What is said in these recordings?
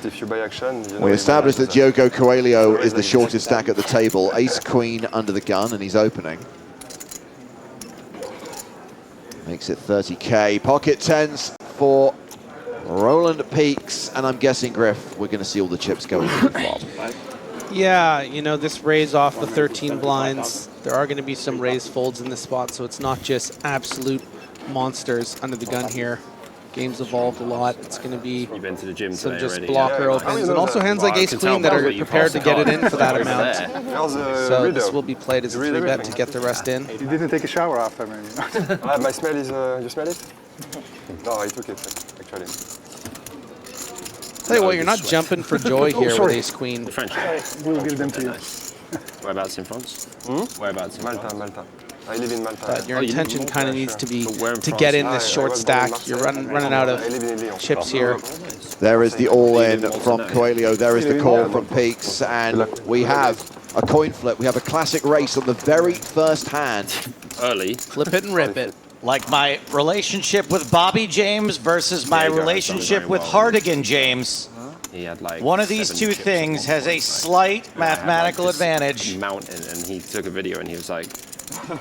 But if you buy action, you know, we established that Diogo Coelho is the shortest stack at the table. Ace Queen under the gun, and he's opening. Makes it 30K. Pocket tens for Roland Peaks, and I'm guessing, Griff, we're going to see all the chips going to the flop. Yeah, you know, this raise off the 13 blinds. There are going to be some raise folds in this spot, so it's not just absolute monsters under the gun here. Game's evolved a lot. It's going to be some just blocker opens, and also hands like Ace Queen that are prepared to get it in for that amount. So this will be played as a 3-bet to get the rest in. You didn't take a shower after, maybe. My smell is, you smell it? No, I took it, actually. Tell you what, you're not jumping for joy here with Ace Queen. The French. We'll give them to you. Whereabouts in France? Whereabouts in Malta, Malta. I live in Malta. But your intention kind of needs to be to get in this short stack. You're running out of chips here. There is the all-in from Coelho. There is the call from Peaks. And we have a coin flip. We have a classic race on the very first hand. Early. Flip it and rip it. Like my relationship with Bobby James versus my relationship with Hartigan James. He had like one of these two things has a slight mathematical advantage. Mountain, and he took a video and he was like, What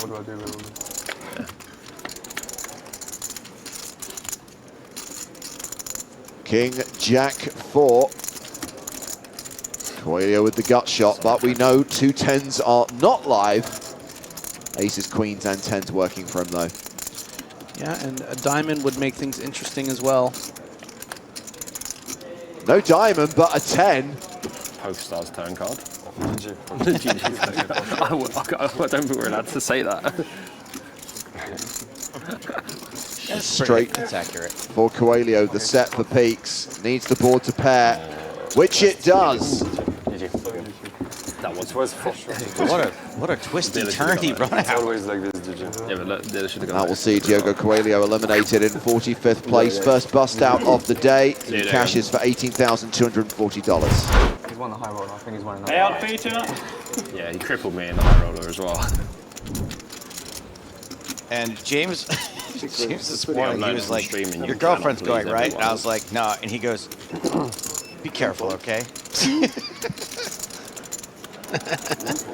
do I do with King, Jack 4. Coelho with the gut shot, but we know 2 10s are not live. Aces, queens, and 10s working for him, though. Yeah, and a diamond would make things interesting as well. No diamond, but a 10. PokerStars turn card. GG. I don't think we're allowed to say that. Straight That's accurate. for Coelho, the set for Peaks. Needs the board to pair, which it does. That was for sure. What a twisty turn he brought out. Always like this, GG. Yeah, but look, they should have That will see Diogo Coelho eliminated in 45th place. First bust out of the day. He cashes for $18,240. He's won the high roller. I think he's won the Payout feature. Yeah, he crippled me in the high roller as well. And James this morning, he was like, your girlfriend's going, right? And I was like, no. And he goes, be careful, okay?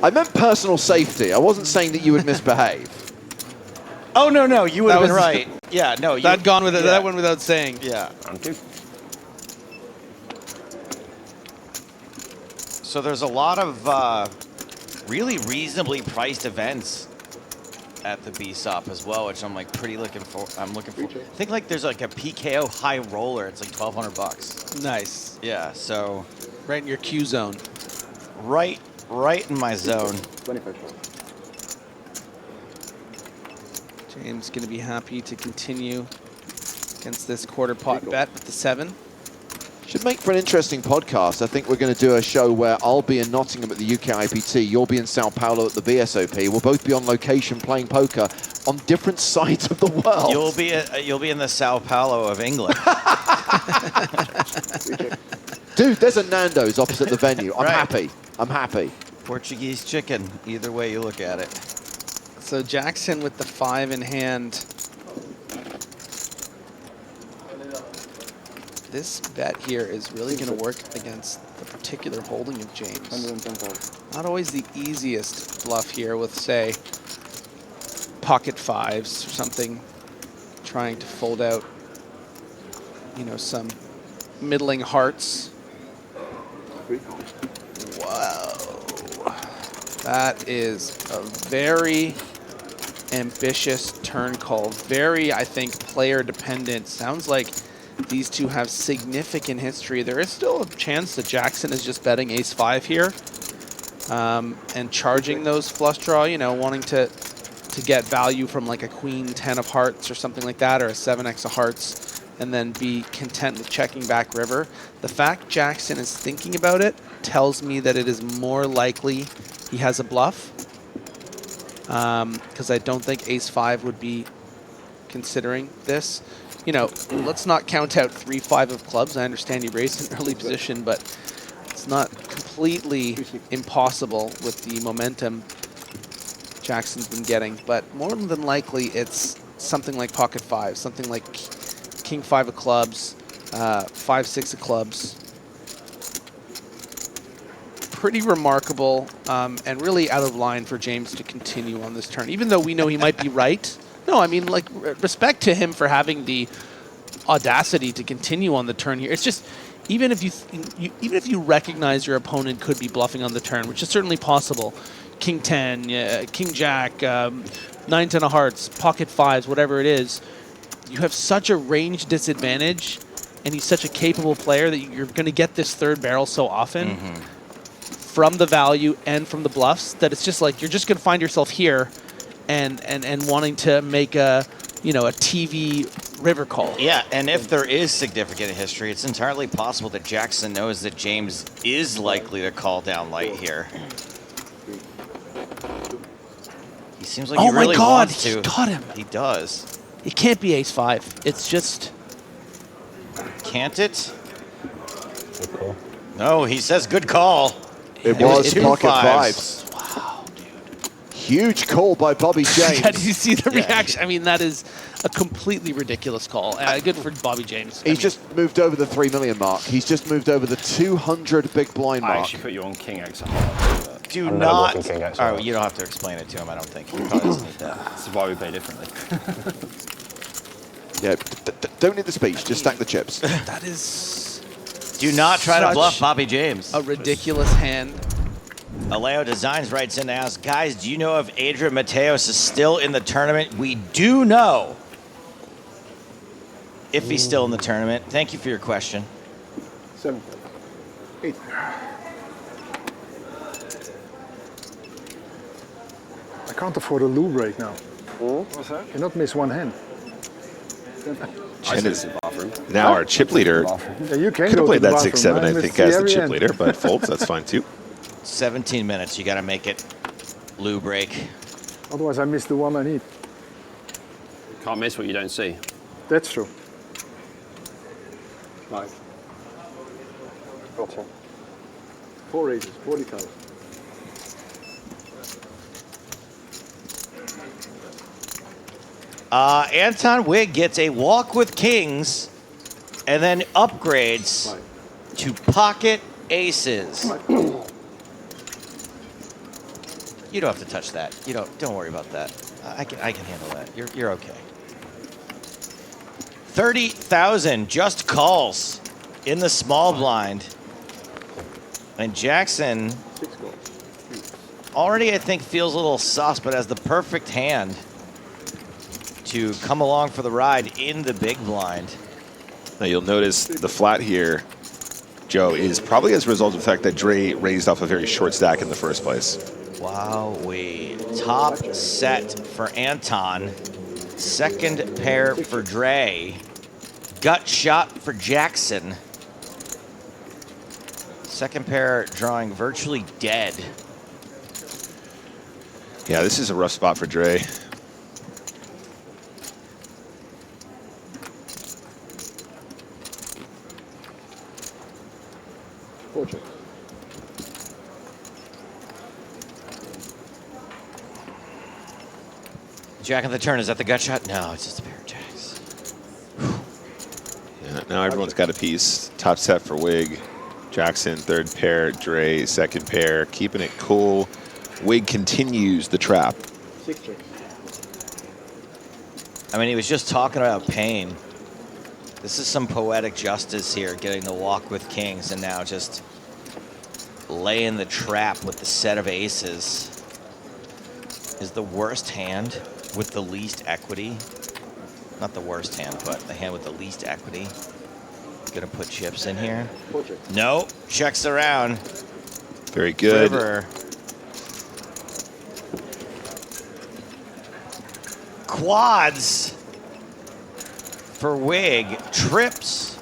I meant personal safety. I wasn't saying that you would misbehave. Oh, no, you would have been right. Yeah, no. That gone with it. That went without saying. Yeah. So there's a lot of really reasonably priced events at the BSOP as well, which I'm like pretty looking for. I think like there's like a PKO high roller. It's like $1,200. Nice. Yeah. So right in your Q zone. Right in my zone. James going to be happy to continue against this quarter pot bet with the 7. Should make for an interesting podcast. I think we're going to do a show where I'll be in Nottingham at the UK IPT, you'll be in Sao Paulo at the BSOP. We'll both be on location playing poker on different sides of the world. You'll be in the Sao Paulo of England. Dude, there's a Nando's opposite the venue. I'm happy. I'm happy. Portuguese chicken, either way you look at it. So Jackson with the 5 in hand. This bet here is really going to work against the particular holding of James. Not always the easiest bluff here with, say, pocket 5s or something, trying to fold out, you know, some middling hearts. Wow. That is a very ambitious turn call. Very, I think, player dependent. Sounds like these two have significant history. There is still a chance that Jackson is just betting ace-5 here and charging those flush draw, you know, wanting to get value from like a queen 10 of hearts or something like that, or a 7x of hearts, and then be content with checking back river. The fact Jackson is thinking about it tells me that it is more likely he has a bluff, because I don't think ace-5 would be considering this. You know, let's not count out 3-5 of clubs. I understand you raised an early position, but it's not completely impossible with the momentum Jackson's been getting. But more than likely, it's something like pocket 5, something like king 5 of clubs, 5-6 of clubs. Pretty remarkable and really out of line for James to continue on this turn, even though we know he might be right. No, I mean, like, respect to him for having the audacity to continue on the turn here. It's just, even if you recognize your opponent could be bluffing on the turn, which is certainly possible, King 10, King Jack, 9-10 of hearts, pocket 5s, whatever it is, you have such a range disadvantage, and he's such a capable player that you're going to get this third barrel so often from the value and from the bluffs that it's just like you're just going to find yourself here and wanting to make a TV river call. Yeah, and if there is significant history, it's entirely possible that Jackson knows that James is likely to call down light here. He seems like he really wants to. He got him. He does. It can't be ace-5. It's just... Can't it? No, he says good call. It was two pocket fives. 5s. Wow, dude. Huge call by Bobby James. Did you see the reaction? I mean, that is a completely ridiculous call. Good for Bobby James. He's just moved over the 3 million mark. He's just moved over the 200 big blind I mark. actually put you on King X. Do I'm not. never King X. Oh, you don't have to explain it to him. I don't think he probably doesn't need that. This is why we play differently. Yeah, don't need the speech. Just stack the chips. That is... Do not try to such bluff Bobby James. a ridiculous hand. Aleo Designs writes in to ask, guys, do you know if Adrian Mateos is still in the tournament? We do know if he's still in the tournament. Thank you for your question. 7, 8. I can't afford a loo break now. What's that? Cannot miss one hand. I the bathroom. Now our chip leader Yeah, you can could go have played to the that bathroom. 6-7, I missed think, as the every chip hand. leader, but folds, that's fine too. 17 minutes. You got to make it. Lou break. Otherwise, I miss the one I need. Can't miss what you don't see. That's true. 5. Gotcha. 4 aces, 40,000. Anton Wigg gets a walk with kings and then upgrades to pocket aces. You don't have to touch that. You don't worry about that. I can handle that. You're okay. 30,000 just calls in the small blind. And Jackson already, I think, feels a little sus, but has the perfect hand to come along for the ride in the big blind. Now you'll notice the flat here, Joe, is probably as a result of the fact that Dre raised off a very short stack in the first place. Wowee. Top set for Anton. Second pair for Dre. Gut shot for Jackson. Second pair drawing virtually dead. Yeah, this is a rough spot for Dre. Jack of the turn, is that the gut shot? No, it's just a pair of jacks. Yeah, now everyone's got a piece. Top set for Wig. Jackson, third pair. Dre, second pair. Keeping it cool. Wig continues the trap. 6 checks. I mean, he was just talking about pain. This is some poetic justice here, getting the walk with kings and now just laying the trap with the set of aces. Is the worst hand with the least equity. Not the worst hand, but the hand with the least equity. Gonna put chips in here. No, checks around. Very good. River. Quads for Wig. Trips.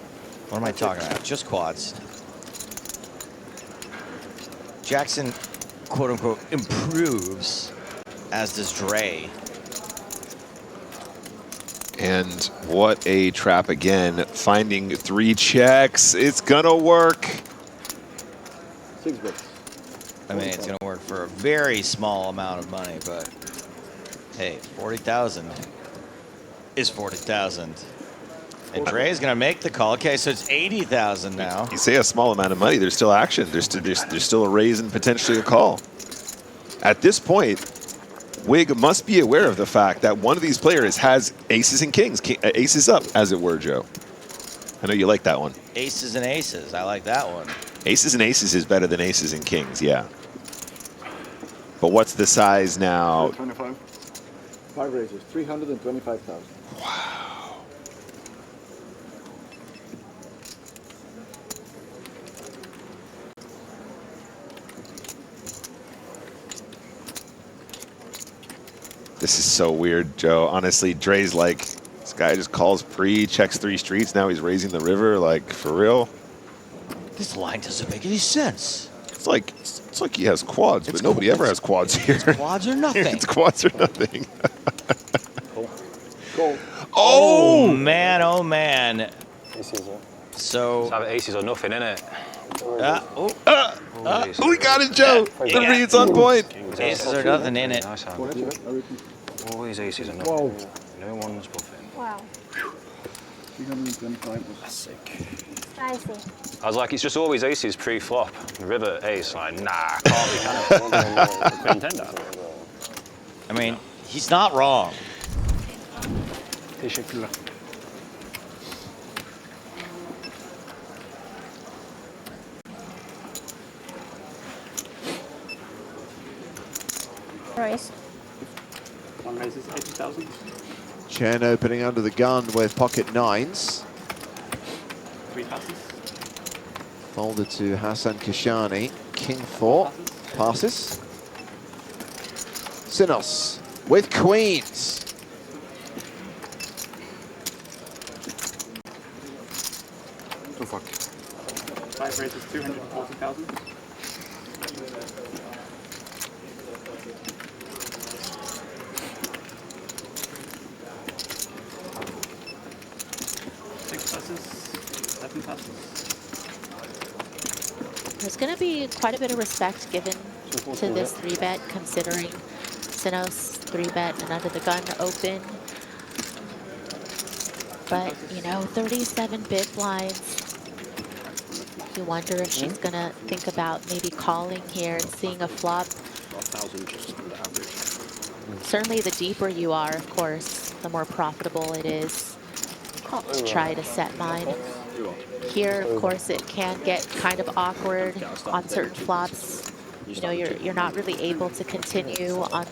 What am I talking about? Just quads. Jackson, quote unquote, improves, as does Dre. And what a trap again. Finding 3 checks. It's gonna work. 6 bets. I mean, it's gonna work for a very small amount of money, but hey, 40,000 is 40,000. And Dre's gonna make the call. Okay, so it's 80,000 now. You say a small amount of money, there's still action. There's still a raise and potentially a call. At this point, Wig must be aware of the fact that one of these players has aces and kings, aces up, as it were, Joe. I know you like that one. Aces and aces. I like that one. Aces and aces is better than aces and kings, yeah. But what's the size now? 25. 5 raises, 325,000. Wow. This is so weird, Joe. Honestly, Dre's like, this guy just calls pre, checks 3 streets, now he's raising the river, like, for real? This line doesn't make any sense. It's like he has quads, but nobody ever has quads here. Quads or nothing. It's quads or nothing. Goal. Oh man, oh man. Aces, yeah. So It's either aces or nothing, innit? We got it, Joe. The Yeah. read's on point. aces or nothing in it. Nice hand. Go ahead, I reckon. All these aces are Whoa. nothing. No one's bluffing. Wow. 325 was Sick. Spicy. I was like, it's just always aces pre-flop. River ace, like, nah, can't be, can it? Couldn't intend that. I mean, he's not wrong. teşekkürler. Royce. One raises 80,000. Chen opening under the gun with pocket nines. 3 passes. Folded to Hassan Kashani. King 4. Passes. Sinos with queens. Oh fuck. 5 raises 240,000. There's going to be quite a bit of respect given to this 3-bet, considering Sinos 3-bet and under the gun open. But, you know, 37 big blinds. You wonder if she's going to think about maybe calling here and seeing a flop. 12,000 just on the average. Certainly the deeper you are, of course, the more profitable it is to try to set mine. Here, of course, it can get kind of awkward on certain flops. You know, you're not really able to continue on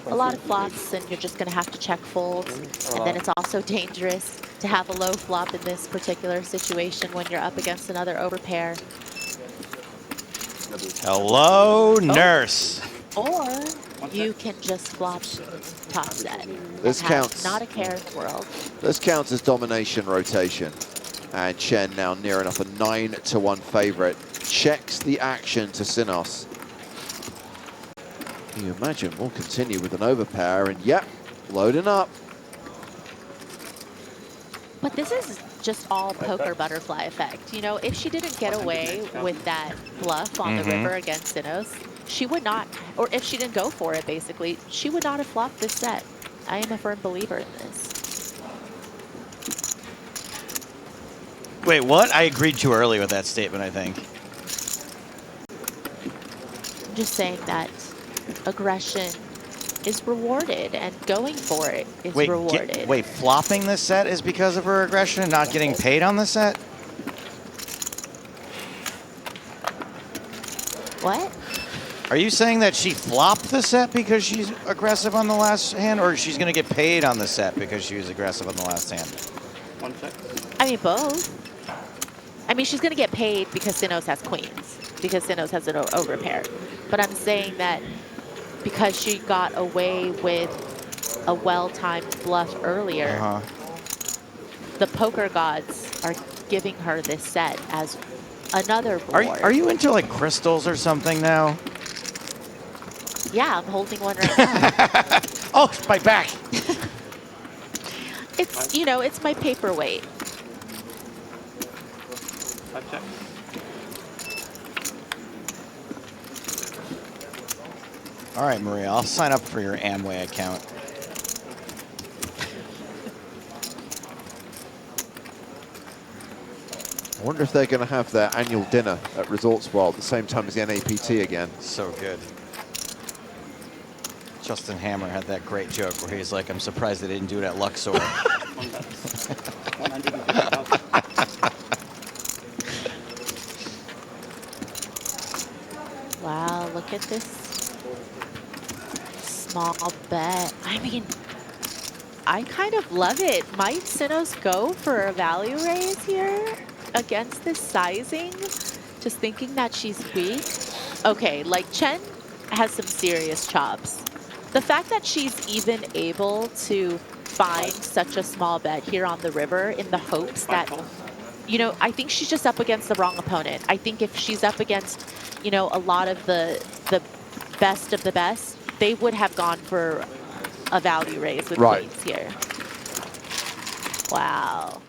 a lot of flops, and you're just going to have to check folds. And then it's also dangerous to have a low flop in this particular situation when you're up against another overpair. Hello, nurse. Or you can just flop top set. This and have counts. Not a care in the world. This counts as domination rotation. And Chen now near enough a 9-1 favorite. Checks the action to Sinos. Can you imagine we'll continue with an overpair, and yep, loading up. But this is just all poker butterfly effect. You know, if she didn't get away with that bluff on the river against Sinos, she would not, or if she didn't go for it, basically, she would not have flopped this set. I am a firm believer in this. Wait, what? I agreed too early with that statement, I think. I'm just saying that aggression is rewarded, and going for it is rewarded. Wait, flopping this set is because of her aggression and not getting paid on the set? What? Are you saying that she flopped the set because she's aggressive on the last hand, or she's going to get paid on the set because she was aggressive on the last hand? One check. I mean, both. I mean, she's going to get paid because Sinos has queens, because Sinos has an overpair. But I'm saying that because she got away with a well-timed bluff earlier, the poker gods are giving her this set as another board. Are you into like crystals or something now? Yeah, I'm holding one right now. Oh, it's my back. It's, you know, it's my paperweight. 5 checks. All right, Maria, I'll sign up for your Amway account. I wonder if they're going to have their annual dinner at Resorts World at the same time as the NAPT again. So good. Justin Hammer had that great joke where he's like, I'm surprised they didn't do it at Luxor. 150,000. Wow, look at this small bet. I mean, I kind of love it. Might Sinnohs go for a value raise here against this sizing? Just thinking that she's weak. Okay, like Chen has some serious chops. The fact that she's even able to find such a small bet here on the river in the hopes that, you know, I think she's just up against the wrong opponent. I think if she's up against, you know, a lot of the best of the best, they would have gone for a value raise with queens here. Wow.